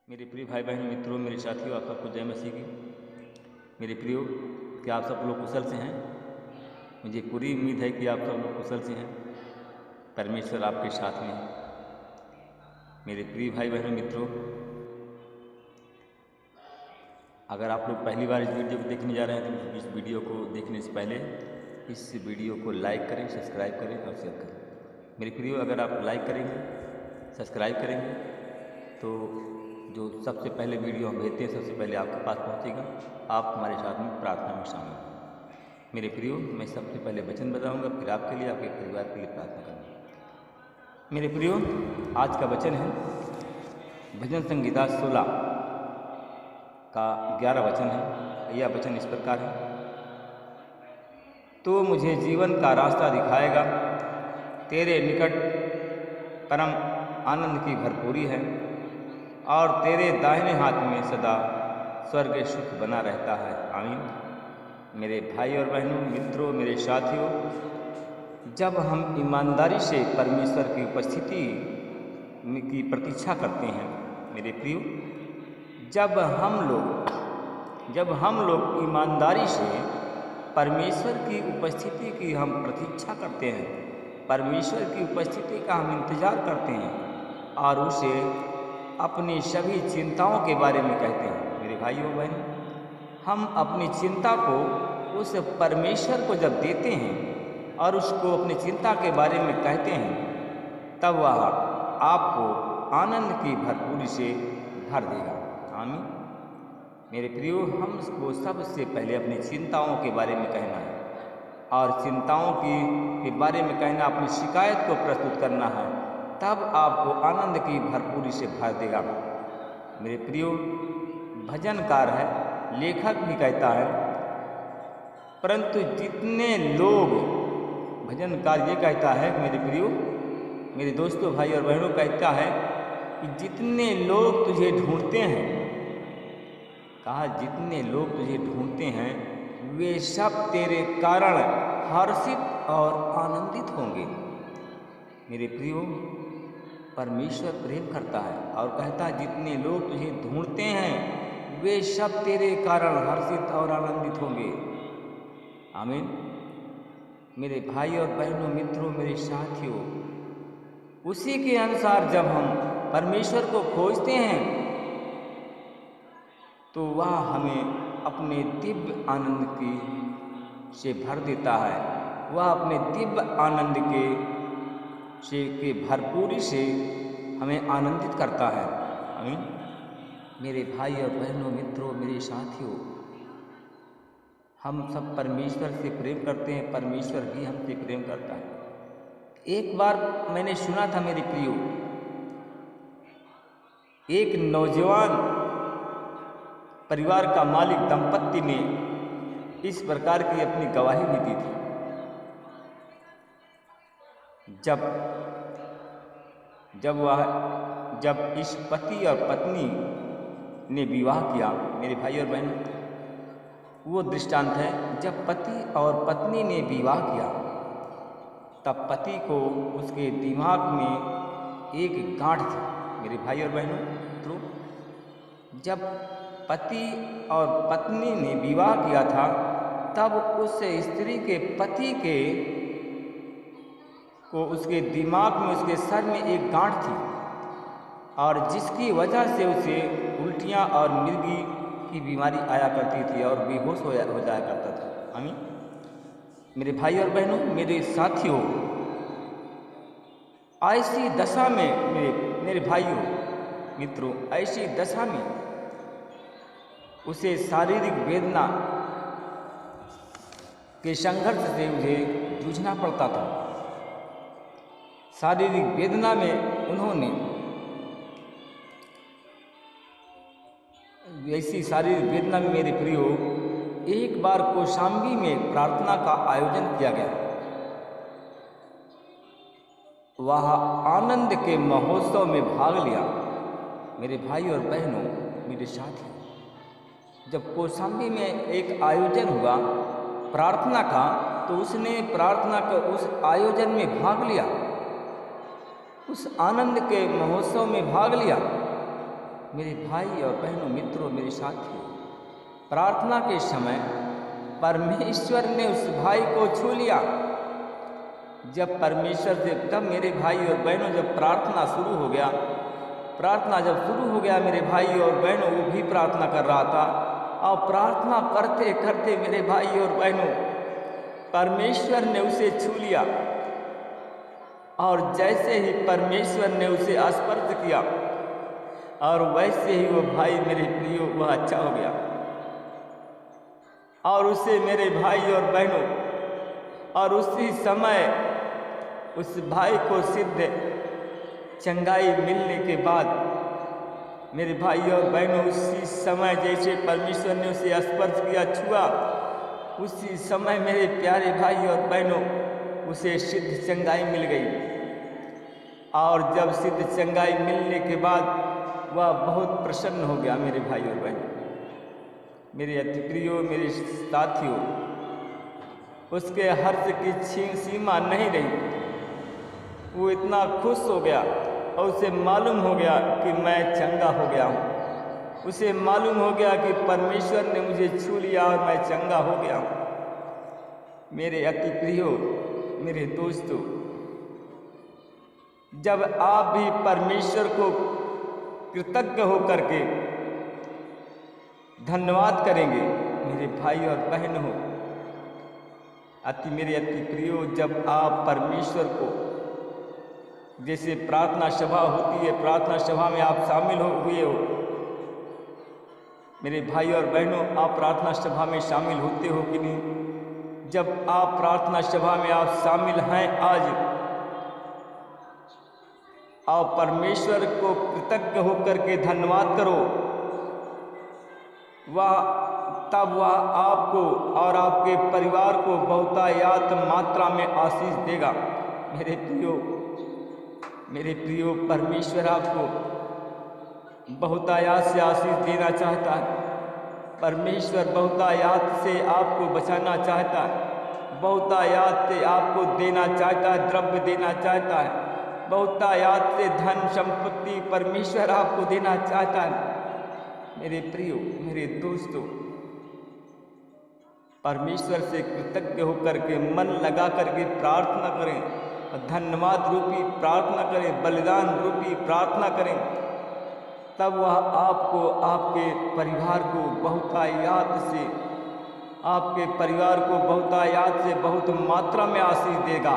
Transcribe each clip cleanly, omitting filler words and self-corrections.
मेरे प्रिय भाई बहन मित्रों, मेरे साथियों, आप सबको जय मसीह की। मेरे प्रियो, क्या आप सब लोग कुशल से हैं? मुझे पूरी उम्मीद है कि आप सब लोग कुशल से हैं। परमेश्वर आपके साथ में है। मेरे प्रिय भाई बहन मित्रों, अगर आप लोग पहली बार इस वीडियो को देखने जा रहे हैं तो इस वीडियो को देखने से पहले इस वीडियो को लाइक करें, सब्सक्राइब करें और शेयर करें। मेरे प्रियो, अगर आप लाइक करेंगे, सब्सक्राइब करेंगे तो जो सबसे पहले वीडियो हम भेजते हैं सबसे पहले आपके पास पहुंचेगा। आप हमारे साथ में प्रार्थना में शामिल। मेरे प्रियो, मैं सबसे पहले वचन बताऊंगा, फिर आपके लिए, आपके परिवार के लिए प्रार्थना करूँगा। मेरे प्रियो, आज का वचन है भजन संहिता 16 का 11 वचन है। यह वचन इस प्रकार है, तो मुझे जीवन का रास्ता दिखाएगा, तेरे निकट परम आनंद की भरपूरी है और तेरे दाहिने हाथ में सदा स्वर्ग सुख बना रहता है। आमीन। मेरे भाई और बहनों, मित्रों, मेरे साथियों, जब हम ईमानदारी से परमेश्वर की उपस्थिति की प्रतीक्षा करते हैं, मेरे प्रियो, जब हम लोग ईमानदारी से परमेश्वर की उपस्थिति की हम प्रतीक्षा करते हैं, परमेश्वर की उपस्थिति का हम इंतज़ार करते हैं और उसे अपनी सभी चिंताओं के बारे में कहते हैं। मेरे भाइयों बहनों, हम अपनी चिंता को उस परमेश्वर को जब देते हैं और उसको अपनी चिंता के बारे में कहते हैं, तब वह आपको आनंद की भरपूरी से भर देगा। आमीन। मेरे प्रियो, हमको सबसे पहले अपनी चिंताओं के बारे में कहना है और चिंताओं के बारे में कहना, अपनी शिकायत को प्रस्तुत करना है, तब आपको आनंद की भरपूरी से भर देगा। मेरे प्रियो, भजनकार है, लेखक भी कहता है, परंतु जितने लोग, भजनकार ये कहता है, मेरे प्रियो, मेरे दोस्तों, भाई और बहनों, कहता है कि जितने लोग तुझे ढूंढते हैं, कहा जितने लोग तुझे ढूंढते हैं वे सब तेरे कारण हर्षित और आनंदित होंगे। मेरे प्रियो, परमेश्वर प्रेम करता है और कहता है जितने लोग तुझे ढूंढते हैं वे सब तेरे कारण हर्षित और आनंदित होंगे। आमीन। मेरे भाई और बहनों, मित्रों, मेरे साथियों, उसी के अनुसार जब हम परमेश्वर को खोजते हैं तो वह हमें अपने दिव्य आनंद की से भर देता है। वह अपने दिव्य आनंद के भरपूरी से हमें आनंदित करता है। आमीन। मेरे भाई और बहनों, मित्रों, मेरे साथियों, हम सब परमेश्वर से प्रेम करते हैं, परमेश्वर भी हमसे प्रेम करता है। एक बार मैंने सुना था, मेरे प्रियो, एक नौजवान परिवार का मालिक दंपत्ति ने इस प्रकार की अपनी गवाही भी दी थी। जब इस पति और पत्नी ने विवाह किया, मेरे भाई और बहन, वो दृष्टांत है, जब पति और पत्नी ने विवाह किया तब पति को उसके दिमाग में एक गांठ थी। मेरे भाई और बहनों, तो जब पति और पत्नी ने विवाह किया था तब उस स्त्री के पति के को उसके दिमाग में, उसके सर में एक गांठ थी और जिसकी वजह से उसे उल्टियाँ और मिर्गी की बीमारी आया करती थी और बेहोश हो जाया करता था। आमीन। मेरे भाई और बहनों, मेरे साथियों, ऐसी दशा में मेरे भाइयों, मित्रों, ऐसी दशा में उसे शारीरिक वेदना के संघर्ष से मुझे जूझना पड़ता था। शारीरिक वेदना में उन्होंने, ऐसी शारीरिक वेदना में, मेरे प्रियो, एक बार कौशाम्बी में प्रार्थना का आयोजन किया गया। वह आनंद के महोत्सव में भाग लिया। मेरे भाई और बहनों, मेरे साथियों, जब कौशाम्बी में एक आयोजन हुआ प्रार्थना का, तो उसने प्रार्थना का उस आयोजन में भाग लिया, उस आनंद के महोत्सव में भाग लिया। मेरे भाई और बहनों, मित्रों, मेरे साथियों, प्रार्थना के समय परमेश्वर ने उस भाई को छू लिया। जब परमेश्वर से, तब मेरे भाई और बहनों, जब प्रार्थना शुरू हो गया, प्रार्थना जब शुरू हो गया, मेरे भाई और बहनों, वो भी प्रार्थना कर रहा था। और प्रार्थना करते करते मेरे भाई और बहनों, परमेश्वर ने उसे छू लिया। और जैसे ही परमेश्वर ने उसे स्पर्श किया, और वैसे ही वो भाई, मेरे प्रियो, वह अच्छा हो गया। और उसे मेरे भाई और बहनों, और उसी समय उस भाई को सिद्ध चंगाई मिलने के बाद, मेरे भाई और बहनों, उसी समय जैसे परमेश्वर ने उसे स्पर्श किया, छुआ, उसी समय मेरे प्यारे भाई और बहनों, उसे सिद्ध चंगाई मिल गई। और जब सिद्ध चंगाई मिलने के बाद वह बहुत प्रसन्न हो गया। मेरे भाई और बहनों, मेरे अति प्रियो, मेरे साथियों, उसके हर्ष की सीमा नहीं रही। वो इतना खुश हो गया और उसे मालूम हो गया कि मैं चंगा हो गया हूँ। उसे मालूम हो गया कि परमेश्वर ने मुझे छू लिया और मैं चंगा हो गया हूँ। मेरे अति प्रियो, मेरे दोस्तों, जब आप भी परमेश्वर को कृतज्ञ होकर के धन्यवाद करेंगे, मेरे भाई और बहन हो, मेरे अति प्रियो, जब आप परमेश्वर को, जैसे प्रार्थना सभा होती है, प्रार्थना सभा में आप शामिल हुए हो, मेरे भाई और बहनों, आप प्रार्थना सभा में शामिल होते हो कि नहीं? जब आप प्रार्थना सभा में आप शामिल हैं आज, आप परमेश्वर को कृतज्ञ होकर के धन्यवाद करो, तब वह आपको और आपके परिवार को बहुतायत मात्रा में आशीष देगा। मेरे प्रियो, परमेश्वर आपको बहुतायत से आशीष देना चाहता है। परमेश्वर बहुतायत से आपको बचाना चाहता है, बहुतायत से आपको देना चाहता है, द्रव्य देना चाहता है, बहुतायत से धन संपत्ति परमेश्वर आपको देना चाहता है। मेरे प्रियो, मेरे दोस्तों, परमेश्वर से कृतज्ञ होकर के, मन लगा करके प्रार्थना करें, धन्यवाद रूपी प्रार्थना करें, बलिदान रूपी प्रार्थना करें, तब वह आपको, आपके परिवार को बहुतायत से, आपके परिवार को बहुतायत से, बहुत मात्रा में आशीष देगा।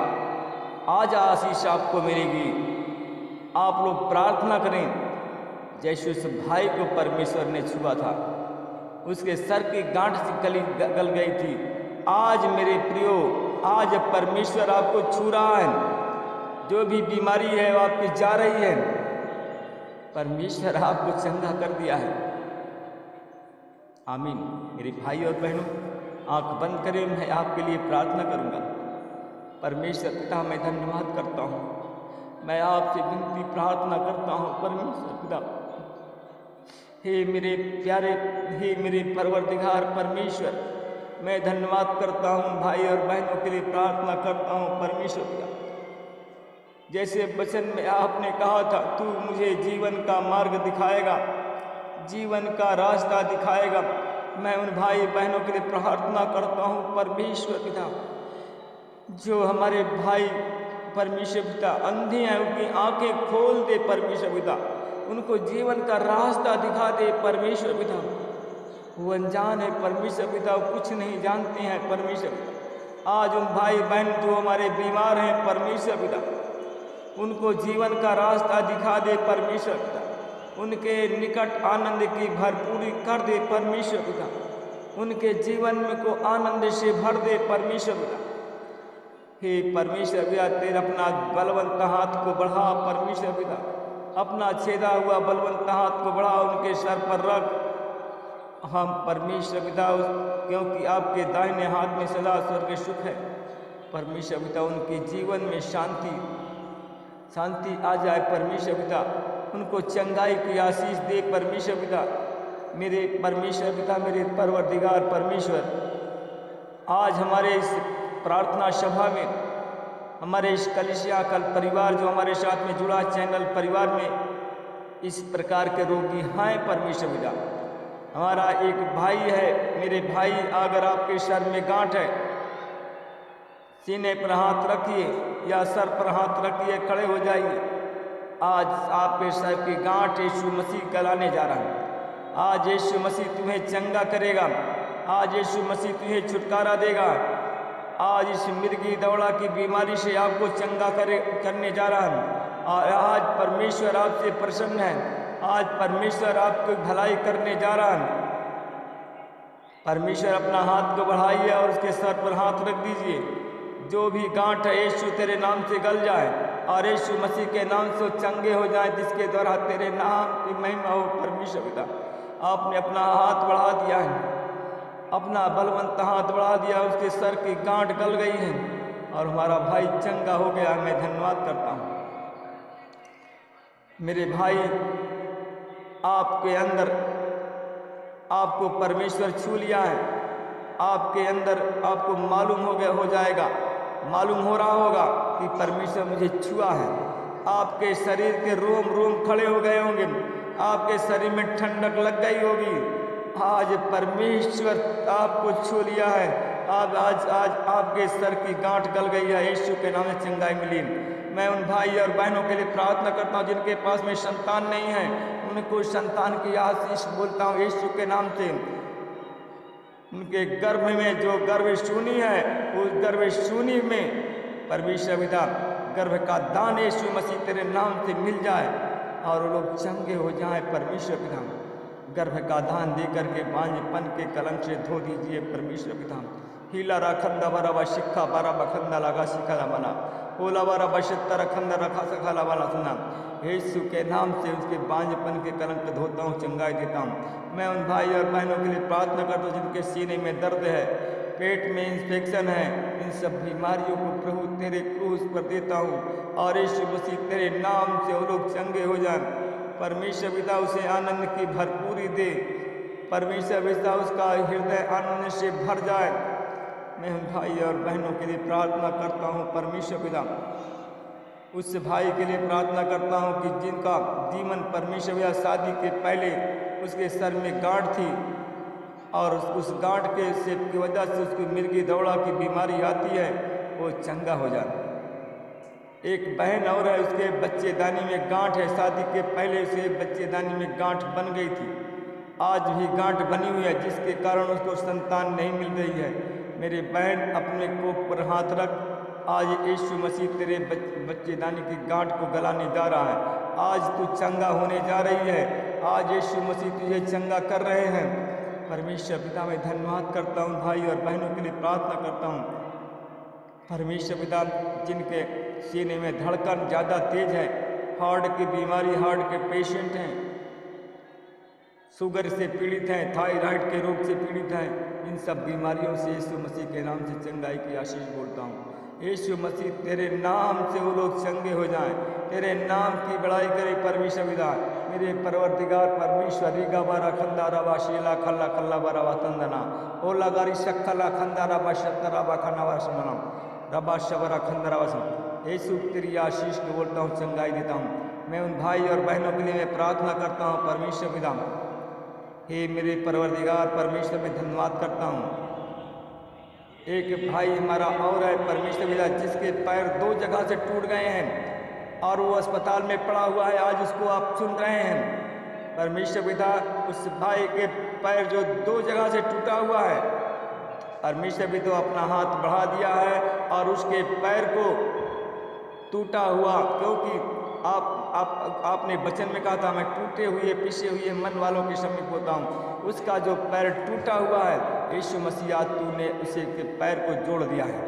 आज आशीष आपको मिलेगी। आप लोग प्रार्थना करें, जैसे उस भाई को परमेश्वर ने छुआ था, उसके सर की गांठ गल गई थी। आज मेरे प्रियो, आज परमेश्वर आपको छू रहा है। जो भी बीमारी है वो आपकी जा रही है, परमेश्वर आपको चंगा कर दिया है। आमीन। मेरे भाई और बहनों, आंख बंद करें, मैं आपके लिए प्रार्थना करूंगा। परमेश्वर पिता, मैं धन्यवाद करता हूँ, मैं आपसे विनती प्रार्थना करता हूँ। परमेश्वर पिता, हे मेरे प्यारे, हे मेरे परवरदिगार परमेश्वर, मैं धन्यवाद करता हूँ, भाई और बहनों के लिए प्रार्थना करता हूँ। परमेश्वर पिता, जैसे वचन में आपने कहा था, तू मुझे जीवन का मार्ग दिखाएगा, जीवन का रास्ता दिखाएगा। मैं उन भाई बहनों के लिए प्रार्थना करता हूँ। परमेश्वर पिता, जो हमारे भाई परमेश्वर पिता अंधे हैं, उनकी आंखें खोल दे परमेश्वर पिता, उनको जीवन का रास्ता दिखा दे परमेश्वर पिता। वो अनजान है परमेश्वर पिता, वो कुछ नहीं जानते हैं परमेश्वर पिता। आज उन भाई बहन जो हमारे बीमार हैं परमेश्वर पिता, उनको जीवन का रास्ता दिखा दे परमेश्वर पिता, उनके निकट आनंद की भरपूरी कर दे परमेश्वर पिता, उनके जीवन में को आनंद से भर दे परमेश्वर पिता। हे परमेश्वर पिता, तेरा अपना बलवंत हाथ को बढ़ा परमेश्वर पिता, अपना छेदा हुआ बलवंत हाथ को बढ़ा, उनके सर पर रख। हम परमेश्वर पिता, क्योंकि आपके दाहिने हाथ में सदा स्वर्ग सुख है परमेश्वर पिता, उनके जीवन में शांति आ जाए परमेश्वर पिता, उनको चंगाई की आशीष दे परमेश्वर पिता। मेरे परमेश्वर पिता, मेरे परवरदिगार परमेश्वर, आज हमारे इस प्रार्थना सभा में, हमारे इस कलिसिया कल परिवार जो हमारे साथ में जुड़ा, चैनल परिवार में इस प्रकार के रोगी हैं परमेश्वर पिता। हमारा एक भाई है, मेरे भाई अगर आपके सर में गांठ है, सीने पर हाथ रखिए या सर पर हाथ रखिए, खड़े हो जाइए। आज आपके सर की गांठ यीशु मसीह गलाने जा रहा है। आज यीशु मसीह तुम्हें चंगा करेगा। आज यीशु मसीह तुम्हें छुटकारा देगा। आज इस मिर्गी दौड़ा की बीमारी से आपको चंगा करने जा रहा है। और आज परमेश्वर आपसे प्रसन्न है। आज परमेश्वर आपकी भलाई करने जा रहा है। परमेश्वर अपना हाथ को बढ़ाइए और उसके सर पर हाथ रख दीजिए। जो भी गांठ है यीशु तेरे नाम से गल जाए और यीशु मसीह के नाम से चंगे हो जाए, जिसके द्वारा तेरे नाम की महिमा हो। परमेश्वर पिता, आपने अपना हाथ बढ़ा दिया है, अपना बलवंत हाथ बढ़ा दिया, उसके सर की गांठ गल गई है और हमारा भाई चंगा हो गया। मैं धन्यवाद करता हूँ। मेरे भाई, आपके अंदर आपको परमेश्वर छू लिया है। आपके अंदर आपको मालूम हो जाएगा, मालूम हो रहा होगा कि परमेश्वर मुझे छुआ है। आपके शरीर के रोम रोम खड़े हो गए होंगे, आपके शरीर में ठंडक लग गई होगी। आज परमेश्वर आपको छू लिया है। आज आपके सर की गांठ गल गई है। यीशु के नाम से चंगाई मिली। मैं उन भाई और बहनों के लिए प्रार्थना करता हूँ जिनके पास में संतान नहीं है, उनको संतान की आशीष बोलता हूँ यीशु के नाम से। उनके गर्भ में जो गर्भ शूनी है, उस गर्भ शूनी में परमेश्वर पिता गर्भ का दान यीशु मसीह तेरे नाम से मिल जाए और वो लोग चंगे हो जाएं। परमेश्वर पिता, गर्भ का दान दे करके बांझपन के कलंक से धो दीजिए। परमेश्वर पिता, हीला रखंदा बरा शिखा बारा बखंदा लगा शिखा बना ओला बारा बशत्ता रखंदा रखा सखा वाला सुना। यीशु के नाम से उसके बांझपन के कलंक धोता हूँ, चंगाई देता हूँ। मैं उन भाई और बहनों के लिए प्रार्थना करता हूँ जिनके सीने में दर्द है, पेट में इंफेक्शन है, इन सब बीमारियों को प्रभु तेरे क्रूस पर देता हूँ और यीशु मसीह तेरे नाम से वो लोग चंगे हो जाएं। परमेश्वर पिता उसे आनंद की भरपूरी दे। परमेश्वर पिता उसका हृदय आनंद से भर जाए। मैं उन भाई और बहनों के लिए प्रार्थना करता हूँ। परमेश्वर पिता, उस भाई के लिए प्रार्थना करता हूँ कि जिनका जीवन परमेश्वर पिता शादी के पहले उसके सर में गांठ थी और उस गांठ की वजह से उसको मिर्गी दौड़ा की बीमारी आती है, वो चंगा हो जाए। एक बहन और है, उसके बच्चेदानी में गांठ है। शादी के पहले उसे बच्चेदानी में गांठ बन गई थी, आज भी गांठ बनी हुई है, जिसके कारण उसको संतान नहीं मिल रही है। मेरी बहन, अपने कोख पर हाथ रख। आज यीशु मसीह तेरे बच्चेदानी की गांठ को गलाने जा रहा है। आज तू चंगा होने जा रही है। आज यीशु मसीह तुझे चंगा कर रहे हैं। परमेश्वर पिता, मैं धन्यवाद करता हूँ। भाई और बहनों के लिए प्रार्थना करता हूँ। परमेश्वर पिता, जिनके सीने में धड़कन ज़्यादा तेज है, हार्ट की बीमारी, हार्ट के पेशेंट हैं, शुगर से पीड़ित हैं, थायराइड के रोग से पीड़ित हैं, इन सब बीमारियों से यीशु मसीह के नाम से चंगाई की आशीष बोलता हूँ। यीशु मसीह तेरे नाम से वो लोग चंगे हो जाएं, तेरे नाम की बड़ाई करे। परमेश्वर पिता, मेरे परवरदिगार परमेश्वर, रीगा बारा खंदारा बा शीला खल्ला खल्ला बारा वतंदना ओला गारी शक्खला खंदारा बा शतरा बा खना वसना रबा शबरा खंदरा वसन। यीशु तेरी आशीष को बोलता हूँ, चंगाई देता हूँ। मैं उन भाई और बहनों के लिए मैं प्रार्थना करता हूँ। परमेश्वर पिता, हे मेरे परवरदिगार परमेश्वर, मैं धन्यवाद करता हूँ। एक भाई हमारा और है परमेश्वर पिता, जिसके पैर 2 जगह से टूट गए हैं और वो अस्पताल में पड़ा हुआ है। आज उसको आप सुन रहे हैं। परमेश्वर पिता, उस भाई के पैर जो 2 जगह से टूटा हुआ है, परमेश्वर भी तो अपना हाथ बढ़ा दिया है और उसके पैर को टूटा हुआ, क्योंकि आपने वचन में कहा था, मैं टूटे हुए पिसे हुए मन वालों के समीप होता हूँ। उसका जो पैर टूटा हुआ है, यीशु मसीह आज तूने उसे के पैर को जोड़ दिया है।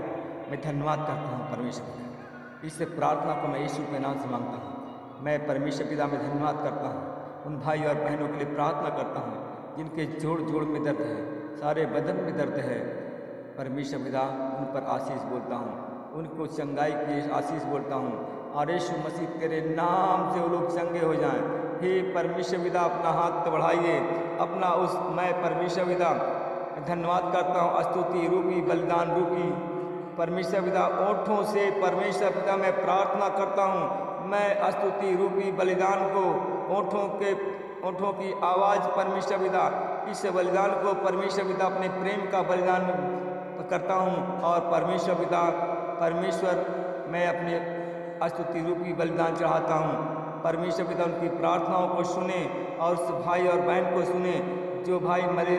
मैं धन्यवाद करता हूँ परमेश्वर। इस प्रार्थना को मैं यीशु के नाम से मांगता हूँ। मैं परमेश्वर पिता में धन्यवाद करता हूँ। उन भाई और बहनों के लिए प्रार्थना करता हूँ जिनके जोड़ में दर्द है, सारे बदन में दर्द है। परमेश्वर पिता, उन पर आशीष बोलता हूँ, उनको चंगाई की आशीष बोलता हूँ और यीशु मसीह तेरे नाम से वो लोग चंगे हो जाएं। हे परमेश्वर पिता, अपना हाथ बढ़ाइए, अपना उस मैं परमेश्वर पिता धन्यवाद करता हूँ। स्तुति रूपी, बलिदान रूपी परमेश्वर पिता, ओठों से परमेश्वर पिता मैं प्रार्थना करता हूँ। मैं स्तुति रूपी बलिदान को ओंठों की आवाज़ परमेश्वर पिता, इस बलिदान को परमेश्वर पिता अपने प्रेम का बलिदान करता हूँ। और परमेश्वर मैं अपने स्तुति रूपी बलिदान चढ़ाता हूँ। परमेश्वर पिता उनकी प्रार्थनाओं को सुने और उस भाई और बहन को सुने जो भाई हमारे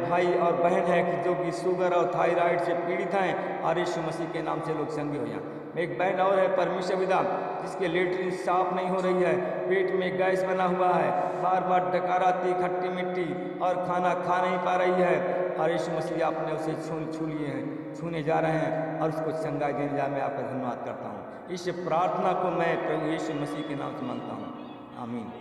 भाई और बहन हैं जो कि शुगर और थायराइड से पीड़ित हैं, और यीशु मसीह के नाम से लोग चंगे हो जाएं। एक बहन और है परमेश्वर पिता जिसके लेटरिन साफ नहीं हो रही है, पेट में गैस बना हुआ है, बार बार डकार आती, खट्टी मिट्टी और खाना खा नहीं पा रही है, और यीशु मसीह आपने उसे छू लिए हैं, छूने जा रहे हैं और उसको चंगाई देने जा। मैं आपका धन्यवाद करता हूँ। इस प्रार्थना को मैं प्रभु यीशु मसीह के नाम से मांगता हूँ, आमीन।